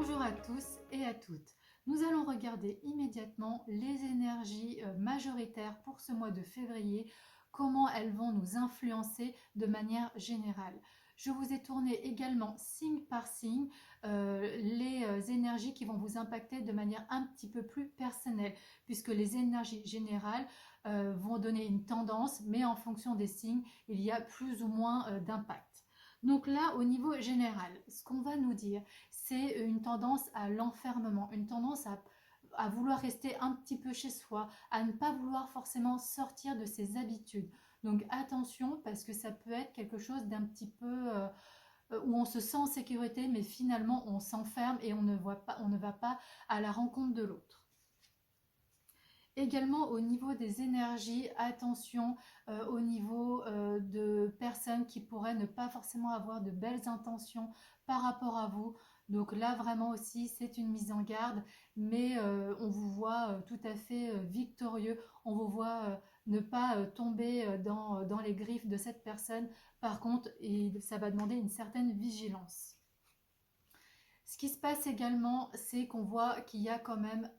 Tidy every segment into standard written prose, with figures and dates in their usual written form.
Bonjour à tous et à toutes. Nous allons regarder immédiatement les énergies majoritaires pour ce mois de février, comment elles vont nous influencer de manière générale. Je vous ai tourné également signe par signe les énergies qui vont vous impacter de manière un petit peu plus personnelle, puisque les énergies générales vont donner une tendance, mais en fonction des signes, il y a plus ou moins d'impact. Donc là, au niveau général, ce qu'on va nous dire, c'est une tendance à l'enfermement, une tendance à vouloir rester un petit peu chez soi, à ne pas vouloir forcément sortir de ses habitudes. Donc attention, parce que ça peut être quelque chose d'un petit peu où on se sent en sécurité, mais finalement on s'enferme et on ne va pas à la rencontre de l'autre. Également au niveau des énergies, attention au niveau de personnes qui pourraient ne pas forcément avoir de belles intentions par rapport à vous. Donc là vraiment aussi c'est une mise en garde, mais on vous voit tout à fait victorieux, on vous voit ne pas tomber dans les griffes de cette personne. Par contre, ça va demander une certaine vigilance. Ce qui se passe également, c'est qu'on voit qu'il y a quand même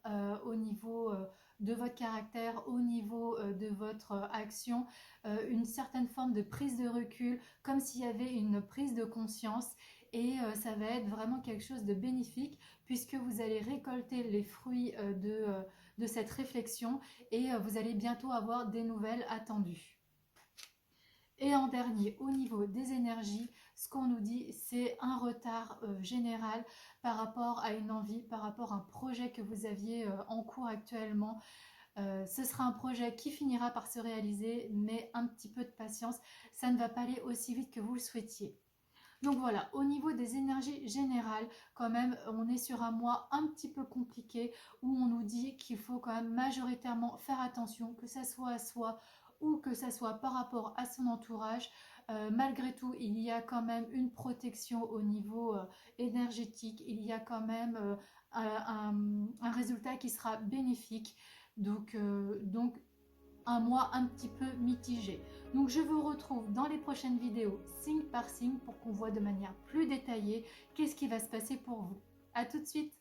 au niveau de votre caractère, au niveau de votre action, une certaine forme de prise de recul, comme s'il y avait une prise de conscience. Et ça va être vraiment quelque chose de bénéfique, puisque vous allez récolter les fruits de cette réflexion et vous allez bientôt avoir des nouvelles attendues. Et en dernier, au niveau des énergies, ce qu'on nous dit, c'est un retard général par rapport à une envie, par rapport à un projet que vous aviez en cours actuellement. Ce sera un projet qui finira par se réaliser, mais un petit peu de patience, ça ne va pas aller aussi vite que vous le souhaitiez. Donc voilà, au niveau des énergies générales, quand même, on est sur un mois un petit peu compliqué où on nous dit qu'il faut quand même majoritairement faire attention, que ça soit à soi ou que ça soit par rapport à son entourage. Malgré tout, il y a quand même une protection au niveau énergétique, il y a quand même un résultat qui sera bénéfique. Donc un mois un petit peu mitigé. Donc je vous retrouve dans les prochaines vidéos signe par signe pour qu'on voit de manière plus détaillée qu'est-ce qui va se passer pour vous. A tout de suite.